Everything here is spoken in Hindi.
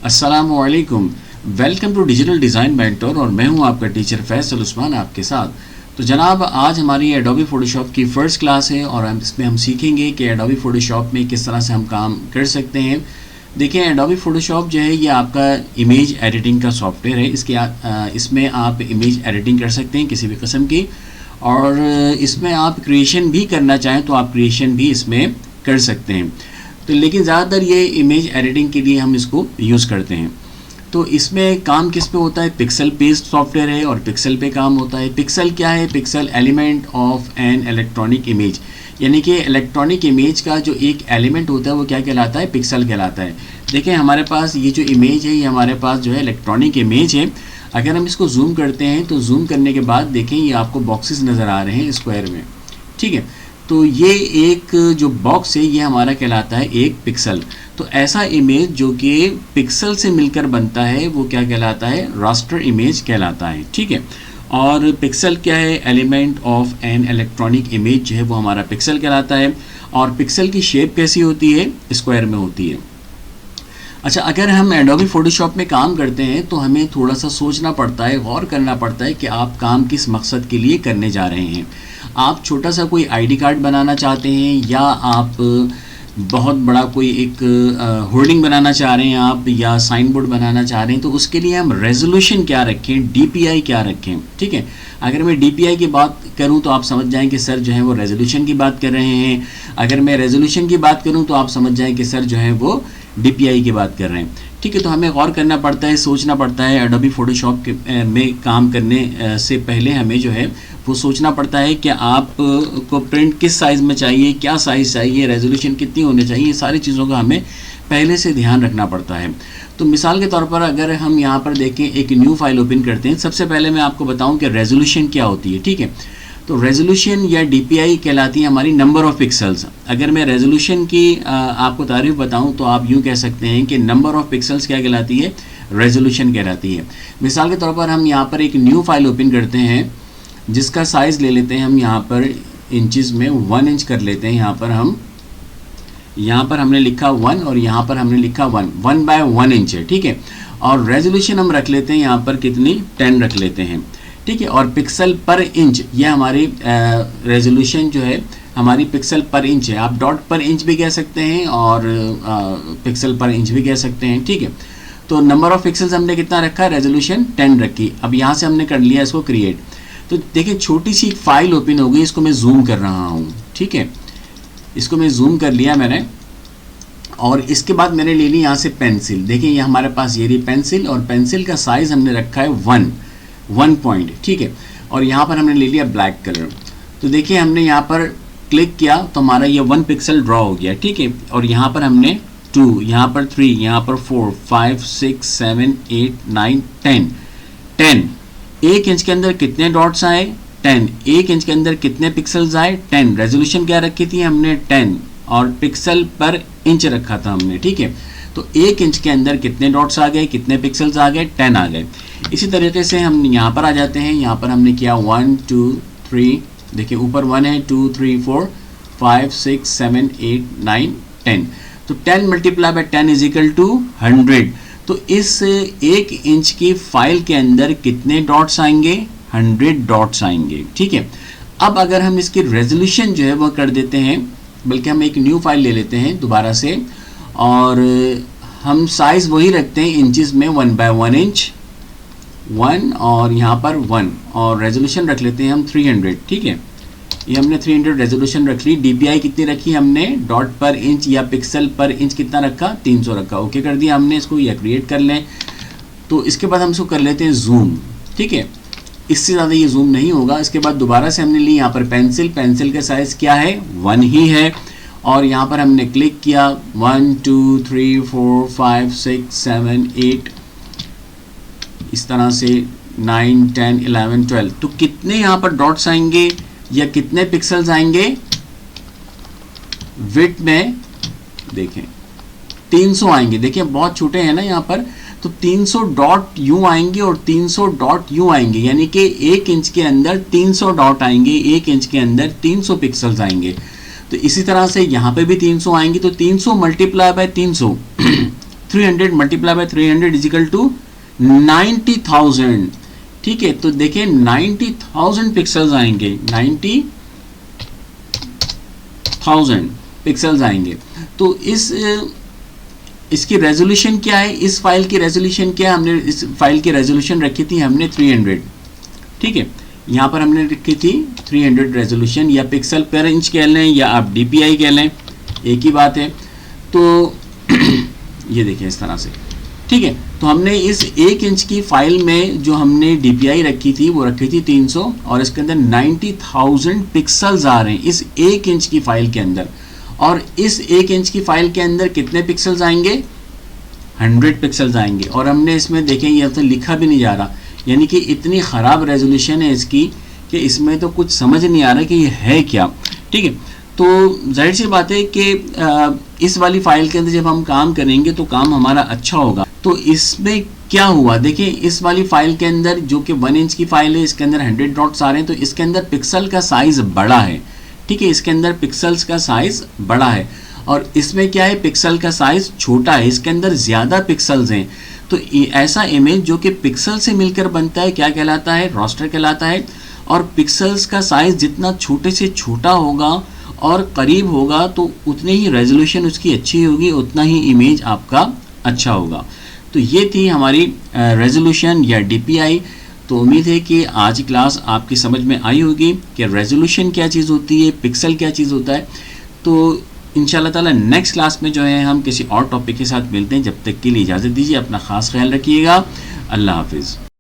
अस्सलामुअलैकुम। Welcome to digital design mentor और मैं हूं आपका टीचर फैसल उस्मान आपके साथ। तो जनाब, आज हमारी एडोबी फ़ोटोशॉप की फ़र्स्ट क्लास है और इसमें हम सीखेंगे कि एडोबी फ़ोटोशॉप में किस तरह से हम काम कर सकते हैं। देखिए, एडोबी फ़ोटोशॉप जो है ये आपका इमेज एडिटिंग का सॉफ्टवेयर है। इसमें आप इमेज एडिटिंग कर सकते हैं किसी भी किस्म की, और इसमें आप क्रिएशन भी करना चाहें तो आप क्रिएशन भी इसमें कर सकते हैं। तो लेकिन ज़्यादातर ये इमेज एडिटिंग के लिए हम इसको यूज़ करते हैं। तो इसमें काम किस पे होता है? पिक्सल बेस्ड सॉफ्टवेयर है और पिक्सल पे काम होता है। पिक्सल क्या है? Pixel element of an electronic image, यानी कि इलेक्ट्रॉनिक इमेज का जो एक एलिमेंट होता है वो क्या कहलाता है? पिक्सल कहलाता है। देखें, हमारे पास ये जो इमेज है ये हमारे पास जो है इलेक्ट्रॉनिक इमेज है। अगर हम इसको जूम करते हैं तो जूम करने के बाद देखें ये आपको बॉक्सेस नज़र आ रहे हैं स्क्वायर में, ठीक है। तो ये एक जो बॉक्स है ये हमारा कहलाता है एक पिक्सल। तो ऐसा इमेज जो कि पिक्सल से मिलकर बनता है वो क्या कहलाता है? रास्टर इमेज कहलाता है, ठीक है। और पिक्सल क्या है? Element of an electronic image जो है वो हमारा पिक्सल कहलाता है। और पिक्सल की शेप कैसी होती है? स्क्वायर में होती है। अच्छा, अगर हम एडोबी फ़ोटोशॉप में काम करते हैं तो हमें थोड़ा सा सोचना पड़ता है, गौर करना पड़ता है कि आप काम किस मकसद के लिए करने जा रहे हैं। आप छोटा सा कोई आईडी कार्ड बनाना चाहते हैं, या आप बहुत बड़ा कोई एक होर्डिंग बनाना चाह रहे हैं आप, या साइन बोर्ड बनाना चाह रहे हैं, तो उसके लिए हम रेजोल्यूशन क्या रखें, डीपीआई क्या रखें, ठीक है। अगर मैं डीपीआई की बात करूं तो आप समझ जाएं कि सर जो है वो रेजोल्यूशन की बात कर रहे हैं। अगर मैं रेजोल्यूशन की बात करूं तो आप समझ जाएं कि सर जो है वो डीपीआई की बात कर रहे हैं, ठीक है। तो हमें गौर करना पड़ता है, सोचना पड़ता है। एडोबी फ़ोटोशॉप में काम करने से पहले हमें जो है वो सोचना पड़ता है कि आप को प्रिंट किस साइज़ में चाहिए, क्या साइज़ चाहिए, रेजोल्यूशन कितनी होनी चाहिए, ये सारी चीज़ों का हमें पहले से ध्यान रखना पड़ता है। तो मिसाल के तौर पर अगर हम यहाँ पर देखें, एक न्यू फाइल ओपन करते हैं, सबसे पहले मैं आपको बताऊँ कि रेजोल्यूशन क्या होती है, ठीक है। तो रेजोल्यूशन या डीपीआई कहलाती है हमारी नंबर ऑफ़ पिक्सल्स। अगर मैं रेजोल्यूशन की आपको तारीफ बताऊं तो आप यूं कह सकते हैं कि नंबर ऑफ़ पिक्सल्स क्या कहलाती है? रेजोल्यूशन कहलाती है। मिसाल के तौर पर हम यहाँ पर एक न्यू फाइल ओपन करते हैं जिसका साइज़ ले लेते हैं हम यहाँ पर इंचज़ में 1 इंच कर लेते हैं। यहाँ पर हमने लिखा 1 और यहाँ पर हमने लिखा 1 बाय 1 इंच है, ठीक है। और रेजोल्यूशन हम रख लेते हैं यहाँ पर कितनी? 10 रख लेते हैं, ठीक है। और पिक्सल पर इंच, ये हमारी रेजोल्यूशन जो है हमारी पिक्सल पर इंच है। आप डॉट पर इंच भी कह सकते हैं और पिक्सल पर इंच भी कह सकते हैं, ठीक है। तो नंबर ऑफ़ पिक्सल्स हमने कितना रखा? रेजोल्यूशन 10 रखी। अब यहाँ से हमने कर लिया इसको क्रिएट। तो देखिए, छोटी सी एक फाइल ओपन हो गई, इसको मैं जूम कर रहा हूँ, ठीक है। इसको मैं जूम कर लिया मैंने, और इसके बाद मैंने ले ली यहाँ से पेंसिल। देखिए, ये हमारे पास ये रही पेंसिल, और पेंसिल का साइज़ हमने रखा है 1 पॉइंट, ठीक है। और यहाँ पर हमने ले लिया ब्लैक कलर। तो देखिए, हमने यहाँ पर क्लिक किया तो हमारा ये 1 पिक्सल ड्रॉ हो गया, ठीक है। और यहाँ पर हमने 2, यहाँ पर 3, यहाँ पर 4, 5, 6, 7, 8, 9, 10। 1 इंच के अंदर कितने डॉट्स आए? 10। 1 इंच के अंदर कितने पिक्सल्स आए? 10। रेजोल्यूशन क्या रखी थी हमने? 10, और पिक्सल पर इंच रखा था हमने, ठीक है। तो 1 इंच के अंदर कितने डॉट्स आ गए, कितने पिक्सल्स आ गए? 10 आ गए। इसी तरीके से हम यहाँ पर आ जाते हैं। यहाँ पर हमने किया 1 2 3, देखिए ऊपर 1 है, 2 3 4 5 6 7 8 9 10। तो 10 multiply by 10 is equal to 100। तो इस 1 इंच की फाइल के अंदर कितने डॉट्स आएंगे? 100 डॉट्स आएंगे, ठीक है। अब अगर हम इसकी रेजोल्यूशन जो है वो कर देते हैं, बल्कि हम एक न्यू फाइल ले लेते हैं दोबारा से, और हम साइज़ वही रखते हैं इंचज़ में 1 बाय 1 इंच, 1 और यहाँ पर 1, और रेजोल्यूशन रख लेते हैं हम 300, ठीक है। ये हमने 300 रेजोल्यूशन रख ली। डीपीआई कितनी रखी हमने? डॉट पर इंच या पिक्सल पर इंच कितना रखा? 300 रखा। ओके कर दिया हमने इसको, या क्रिएट कर लें। तो इसके बाद हम इसको कर लेते हैं जूम, ठीक है। इससे ज़्यादा ये जूम नहीं होगा। इसके बाद दोबारा से हमने ली यहाँ पर पेंसिल का साइज़ क्या है? 1 ही है। और यहाँ पर हमने क्लिक किया 1 2 3 4 5 6 7 8, इस तरह से 9 10 11 12। तो कितने यहाँ पर डॉट्स आएंगे या कितने पिक्सल्स आएंगे? विड्थ में देखें 300 आएंगे। देखिए, बहुत छोटे हैं ना यहाँ पर। तो 300 डॉट यूं आएंगे और 300 डॉट यूं आएंगे, यानी कि 1 इंच के अंदर 300 डॉट आएंगे, 1 इंच के अंदर 300 पिक्सल्स आएंगे। तो इसी तरह से यहाँ पे भी 300 आएंगे। तो 300 multiply by 300 300 multiply by 300 is equal to 90,000। ठीक है, तो देखिए 90,000 पिक्सल्स आएंगे, 90,000 पिक्सल्स आएंगे। तो इसकी रेजोल्यूशन क्या है, इस फाइल की रेजोल्यूशन क्या है, हमने इस फाइल की रेजोल्यूशन रखी थी हमने 300। ठीक है, यहाँ पर हमने रखी थी 300 रेजोल्यूशन, या पिक्सल पर इंच कह लें या आप DPI कह लें, एक ही बात है। तो ये देखिए इस तरह से। ठीक है, तो हमने इस 1 इंच की फाइल में जो हमने DPI रखी थी वो रखी थी 300, और इसके अंदर 90,000 पिक्सल्स आ रहे हैं इस 1 इंच की फाइल के अंदर। और इस 1 इंच की फाइल के अंदर कितने पिक्सल्स आएंगे, 100 पिक्सल्स आएंगे। और हमने इसमें देखें ये तो लिखा भी नहीं जा रहा, यानी कि इतनी ख़राब रेजोल्यूशन है इसकी कि इसमें तो कुछ समझ नहीं आ रहा कि ये है क्या। ठीक है, तो जाहिर सी बात है कि इस वाली फाइल के अंदर जब हम काम करेंगे तो काम हमारा अच्छा होगा। तो इसमें क्या हुआ, देखिए इस वाली फाइल के अंदर जो कि 1 इंच की फाइल है, इसके अंदर 100 डॉट्स आ रहे हैं, तो इसके अंदर पिक्सल का साइज़ बड़ा है। ठीक है, इसके अंदर पिक्सल्स का साइज़ बड़ा है, और इसमें क्या है, पिक्सल का साइज़ छोटा है, इसके अंदर ज़्यादा पिक्सल्स हैं। तो ऐसा इमेज जो कि पिक्सल से मिलकर बनता है क्या कहलाता है, रास्टर कहलाता है। और पिक्सल्स का साइज़ जितना छोटे से छोटा होगा और करीब होगा तो उतनी ही रेजोल्यूशन उसकी अच्छी होगी, उतना ही इमेज आपका अच्छा होगा। तो ये थी हमारी रेजोल्यूशन या DPI। तो उम्मीद है कि आज की क्लास आपकी समझ में आई होगी कि रेजोल्यूशन क्या चीज़ होती है, पिक्सल क्या चीज़ होता है। तो इंशाल्लाह ताला नेक्स्ट क्लास में जो है हम किसी और टॉपिक के साथ मिलते हैं। जब तक के लिए इजाज़त दीजिए, अपना ख़ास ख्याल रखिएगा। अल्लाह हाफिज़।